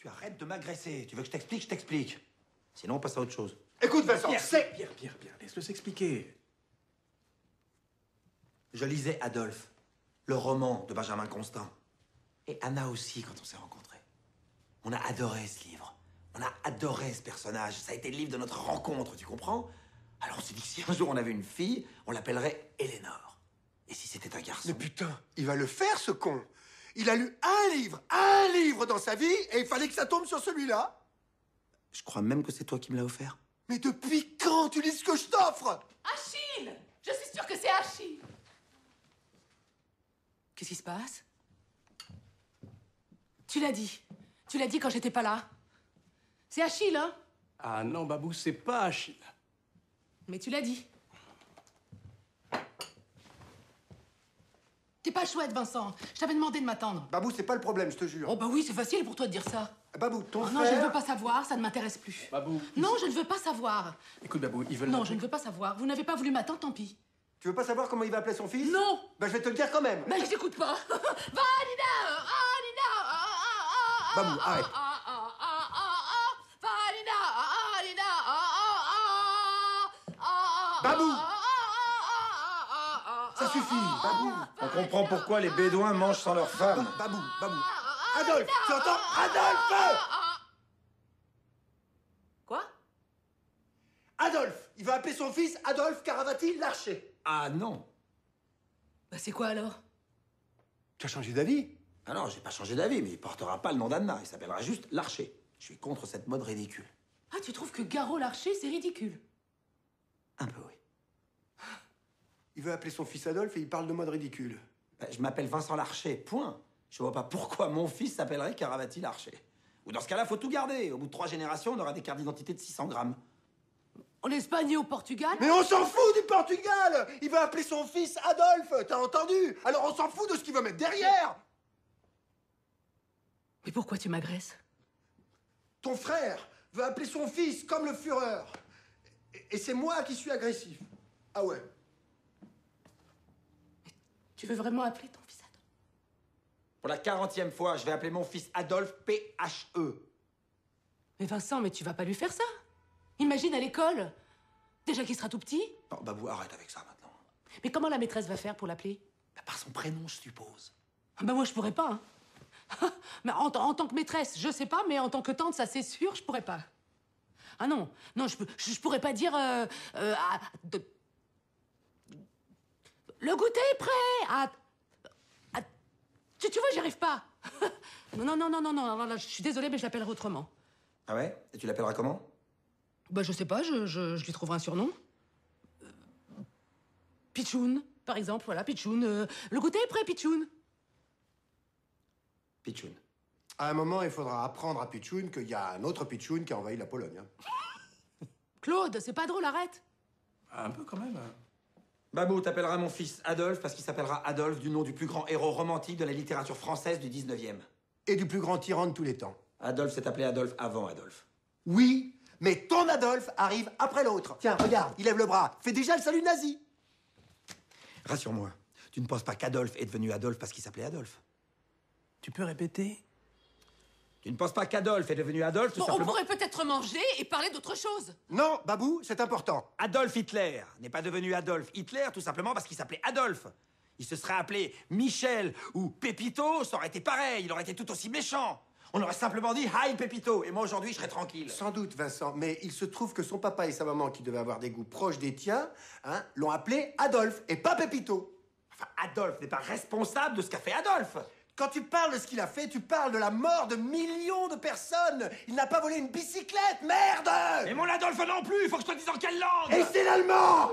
Tu arrêtes de m'agresser. Tu veux que je t'explique, je t'explique. Sinon, on passe à autre chose. Écoute, Vincent, Pierre, laisse-le s'expliquer. Je lisais Adolphe, le roman de Benjamin Constant. Et Anna aussi, quand on s'est rencontrés. On a adoré ce livre. On a adoré ce personnage. Ça a été le livre de notre rencontre, tu comprends? Alors on s'est dit que si un jour on avait une fille, on l'appellerait Éléonore. Et si c'était un garçon? mais putain, il va le faire, ce con. Il a lu un livre dans sa vie, et il fallait que ça tombe sur celui-là. Je crois même que c'est toi qui me l'as offert. Mais depuis quand tu lis ce que je t'offre? Achille! Je suis sûre que c'est Achille! Qu'est-ce qui se passe? Tu l'as dit. Tu l'as dit quand j'étais pas là. C'est Achille, hein? Ah non, Babou, c'est pas Achille. Mais tu l'as dit. T'es pas chouette, Vincent. Je t'avais demandé de m'attendre. Babou, c'est pas le problème, je te jure. Oh bah oui, c'est facile pour toi de dire ça. Babou, ton Oh, frère... non, je ne veux pas savoir, ça ne m'intéresse plus. Babou. Non, je ne veux pas savoir. Écoute, Babou, ils veulent... Non, je ne veux pas savoir. Vous n'avez pas voulu m'attendre, tant pis. Tu veux pas savoir comment il va appeler son fils? Non! Ben, je vais te le dire quand même. Mais je t'écoute pas. Babou, arrête. Babou! Ça suffit, Babou. On comprend pourquoi les Bédouins mangent sans leur femme. Babou. Adolphe, tu entends? Adolphe! Quoi? Adolphe, il va appeler son fils Adolphe Caravati Larcher. Ah non. Bah c'est quoi alors? Tu as changé d'avis? Ah non, j'ai pas changé d'avis, mais il portera pas le nom d'Anna. Il s'appellera juste Larcher. Je suis contre cette mode ridicule. Ah, tu trouves que Garot Larcher, c'est ridicule? Un peu, oui. Il veut appeler son fils Adolphe et il parle de mode ridicule. Ben, je m'appelle Vincent Larcher, point. Je vois pas pourquoi mon fils s'appellerait Caravati Larcher. Ou dans ce cas-là, faut tout garder. Au bout de 3 générations, on aura des cartes d'identité de 600 grammes. En Espagne et au Portugal? Mais on s'en fout du Portugal! Il va appeler son fils Adolphe, t'as entendu? Alors on s'en fout de ce qu'il va mettre derrière! Mais pourquoi tu m'agresses? Ton frère veut appeler son fils comme le Führer. Et c'est moi qui suis agressif. Ah ouais. Tu veux vraiment appeler ton fils Adolphe? Pour la 40e fois, je vais appeler mon fils Adolphe P-H-E. Mais Vincent, mais tu vas pas lui faire ça? Imagine à l'école. Déjà qu'il sera tout petit. Non, Babou, arrête avec ça maintenant. Mais comment la maîtresse va faire pour l'appeler? Ben, par son prénom, je suppose. Ah bah moi, je pourrais pas, hein. Mais en tant que maîtresse, je sais pas, mais en tant que tante, ça c'est sûr, je pourrais pas. Ah non, je pourrais pas dire... Le goûter est prêt! Tu vois, j'y arrive pas. Non, je suis désolée, mais je l'appellerai autrement. Ah ouais? Et tu l'appelleras comment? Bah, je sais pas, je lui trouverai un surnom. Pichoun, par exemple, voilà, Pichoun. Le goûter est prêt, Pichoun. Pichoun. À un moment, il faudra apprendre à Pichoun qu'il y a un autre Pichoun qui a envahi la Pologne. Hein. Claude, c'est pas drôle, arrête. Un peu quand même. Babou, t'appelleras mon fils Adolphe parce qu'il s'appellera Adolphe du nom du plus grand héros romantique de la littérature française du 19e. Et du plus grand tyran de tous les temps. Adolphe s'est appelé Adolphe avant Adolphe. Oui, mais ton Adolphe arrive après l'autre. Tiens, regarde, il lève le bras. Fais déjà le salut nazi. Rassure-moi, tu ne penses pas qu'Adolphe est devenu Adolphe parce qu'il s'appelait Adolphe? Tu peux répéter? Tu ne penses pas qu'Adolphe est devenu Adolphe tout Bon, on simplement... pourrait peut-être manger et parler d'autre chose. Non, Babou, c'est important. Adolf Hitler n'est pas devenu Adolf Hitler tout simplement parce qu'il s'appelait Adolphe. Il se serait appelé Michel ou Pépito, ça aurait été pareil, il aurait été tout aussi méchant. On aurait simplement dit « Hi Pépito » et moi aujourd'hui je serais tranquille. Sans doute, Vincent, mais il se trouve que son papa et sa maman, qui devaient avoir des goûts proches des tiens, hein, l'ont appelé Adolphe et pas Pépito. Enfin, Adolphe n'est pas responsable de ce qu'a fait Adolphe. Quand tu parles de ce qu'il a fait, tu parles de la mort de millions de personnes. Il n'a pas volé une bicyclette, merde! Et mon Adolphe non plus, il faut que je te dise en quelle langue? Et c'est l'allemand!